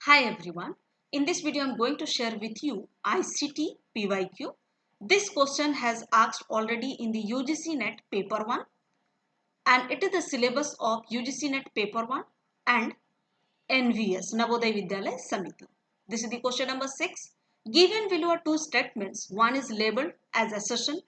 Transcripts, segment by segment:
Hi everyone. In this video, I'm going to share with you ICT PYQ. This question has asked already in the UGC NET paper 1 and it is the syllabus of UGC NET paper 1 and NVS Navodaya Vidyalaya Samiti. This is the question number 6. Given below are two statements. One is labeled as assertion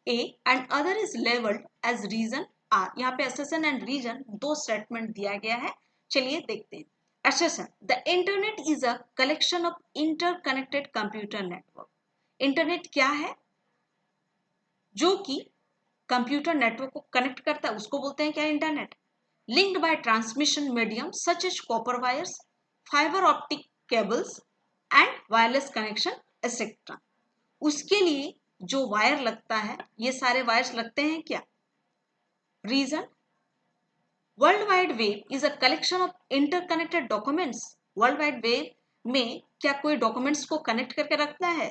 A and other is labeled as reason R. यहाँ पे assertion and reason दो statement दिया गया है. चलिए देखते हैं. Assertion. The internet is a collection of interconnected computer network. Internet क्या है? जो कि कंप्यूटर नेटवर्क को कनेक्ट करता है उसको बोलते हैं क्या internet. Linked by transmission medium such as copper wires, fiber optic cables and wireless connection etc. उसके लिए जो वायर लगता है ये सारे वायर्स लगते हैं क्या. Reason. World wide web is a collection of interconnected documents. World wide web में क्या कोई डॉक्यूमेंट्स को कनेक्ट करके रखता है.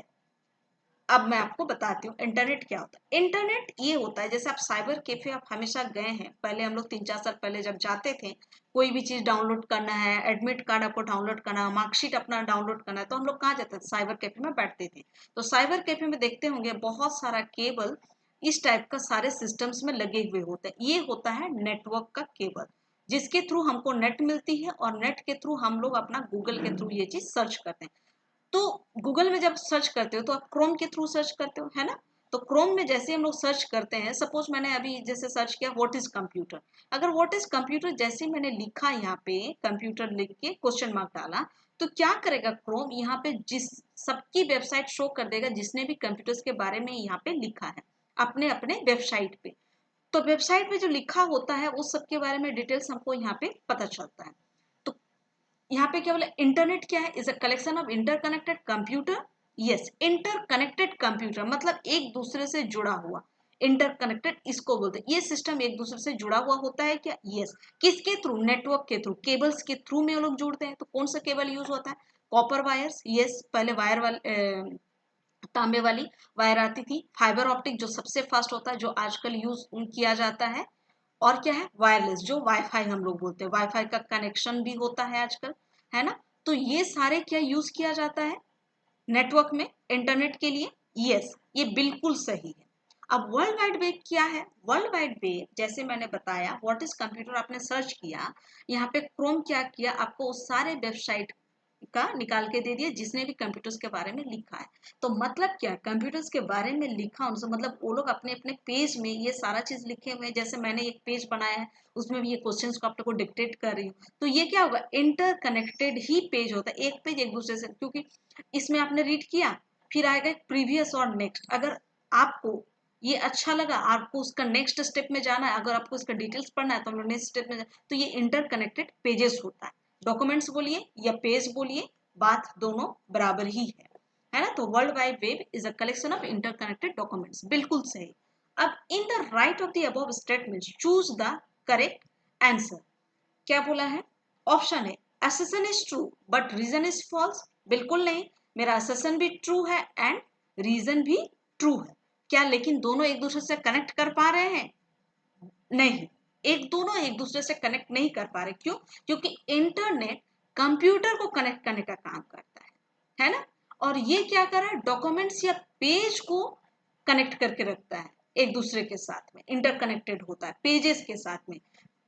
अब मैं आपको बताती हूँ इंटरनेट क्या होता है. इंटरनेट ये होता है जैसे आप साइबर कैफे आप हमेशा गए हैं. पहले हम लोग 3-4 साल पहले जब जाते थे कोई भी चीज डाउनलोड करना है, एडमिट कार्ड आपको डाउनलोड करना है, मार्कशीट अपना डाउनलोड करना है, तो हम लोग कहाँ जाते थे, साइबर कैफे में बैठते थे. तो साइबर कैफे में देखते होंगे बहुत सारा केबल इस टाइप का सारे सिस्टम्स में लगे हुए होते हैं. ये होता है नेटवर्क का केबल जिसके थ्रू हमको नेट मिलती है और नेट के थ्रू हम लोग अपना गूगल के थ्रू ये चीज सर्च करते हैं. तो गूगल में जब सर्च करते हो तो आप क्रोम के थ्रू सर्च करते हो है ना. तो क्रोम में जैसे हम लोग सर्च करते हैं, सपोज मैंने अभी जैसे सर्च किया व्हाट इज कंप्यूटर. अगर व्हाट इज कंप्यूटर जैसे मैंने लिखा यहाँ पे कंप्यूटर लिख के क्वेश्चन मार्क डाला तो क्या करेगा क्रोम यहाँ पे जिस सबकी वेबसाइट शो कर देगा जिसने भी कंप्यूटर्स के बारे में यहाँ पे लिखा है अपने अपने वेबसाइट पे. तो वेबसाइट पे जो लिखा होता है उस सब के बारे में डिटेल्स हमको यहाँ पे पता चलता है. तो यहाँ पे क्या बोला इंटरनेट क्या है. Is a collection of interconnected computer. Yes, interconnected computer मतलब एक दूसरे से जुड़ा हुआ. इंटरकनेक्टेड इसको बोलते हैं. ये सिस्टम एक दूसरे से जुड़ा हुआ होता है क्या. यस. किसके थ्रू, नेटवर्क के थ्रू, केबल्स के थ्रू में वो लोग जुड़ते हैं. तो कौन सा केबल यूज होता है, कॉपर वायर्स. यस, पहले वायर वाले तांबे वाली वायर आती थी. फाइबर ऑप्टिक जो सबसे फास्ट होता है जो आजकल यूज किया जाता है. और क्या है, वायरलेस जो वाईफाई हम लोग बोलते हैं. वाईफाई का कनेक्शन भी होता है आजकल है ना. तो ये सारे क्या यूज किया जाता है नेटवर्क में इंटरनेट के लिए. यस, ये बिल्कुल सही है. अब वर्ल्ड वाइड वेब क्या है. वर्ल्ड वाइड वेब जैसे मैंने बताया व्हाट इज कंप्यूटर आपने सर्च किया, यहाँ पे क्रोम क्या किया आपको उस सारे वेबसाइट का निकाल के दे दिया जिसने भी कंप्यूटर्स के बारे में लिखा है. तो मतलब क्या, कंप्यूटर्स के बारे में लिखा उनसे मतलब वो लोग अपने अपने पेज में ये सारा चीज लिखे हुए हैं. जैसे मैंने एक पेज बनाया है उसमें भी ये क्वेश्चंस को आप लोग को डिक्टेट कर रही हूँ. तो ये क्या होगा, इंटरकनेक्टेड ही पेज होता है. एक पेज एक दूसरे से, क्योंकि इसमें आपने रीड किया फिर आएगा प्रीवियस और नेक्स्ट. अगर आपको ये अच्छा लगा आपको उसका नेक्स्ट स्टेप में जाना है, अगर आपको इसका डिटेल्स पढ़ना है तो हम लोग नेक्स्ट स्टेप में तो ये इंटरकनेक्टेड पेजेस होता है. डॉक्यूमेंट्स बोलिए या पेज बोलिए, बात दोनों बराबर ही है ना. तो world wide web is a collection of interconnected documents. बिल्कुल सही. अब in the right of the above statements choose the correct answer. क्या बोला है, ऑप्शन है assertion is true but reason is false. बिल्कुल नहीं, मेरा असर्शन भी ट्रू है एंड रीजन भी ट्रू है. क्या लेकिन दोनों एक दूसरे से कनेक्ट कर पा रहे हैं. नहीं, दोनों एक दूसरे से कनेक्ट नहीं कर पा रहे. क्यों, क्योंकि इंटरनेट कंप्यूटर को कनेक्ट करने का काम करता है ना. और ये क्या कर रहा है, डॉक्यूमेंट्स या पेज को कनेक्ट करके रखता है एक दूसरे के साथ में. इंटरकनेक्टेड होता है पेजेस के साथ में,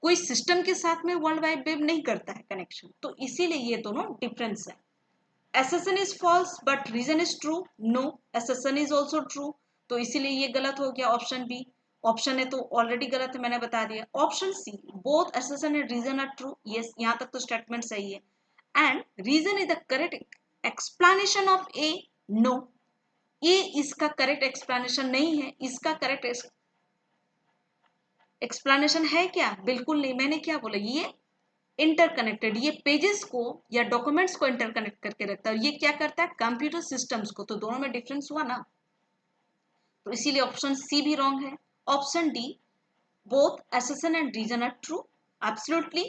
कोई सिस्टम के साथ में वर्ल्ड वाइड वेब नहीं करता है कनेक्शन. तो इसीलिए ये दोनों डिफरेंस है. assertion is false but reason is true. no, assertion is also true. तो इसीलिए ये गलत हो गया ऑप्शन बी. ऑप्शन है तो ऑलरेडी गलत है मैंने बता दिया. Option C both assertion and reason are true. Yes, यहाँ तक तो स्टेटमेंट सही है. And reason is the correct explanation of A. No, ये इसका करेक्ट एक्सप्लेनेशन नहीं है. इसका करेक्ट एक्सप्लेनेशन है क्या, बिल्कुल नहीं. मैंने क्या बोला, ये इंटरकनेक्टेड, ये पेजेस को या डॉक्यूमेंट्स को इंटरकनेक्ट करके रखता है. ये क्या करता है, कंप्यूटर सिस्टम्स को. तो दोनों में डिफरेंस हुआ ना, तो इसीलिए ऑप्शन सी भी रॉन्ग है. Option D both assertion and reason are true absolutely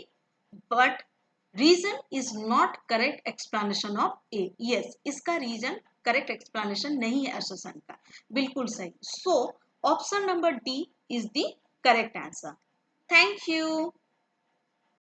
but reason is not correct explanation of A. Yes, इसका रीजन करेक्ट एक्सप्लेनेशन नहीं है assertion का. बिल्कुल सही. So option number D is the correct answer. Thank you.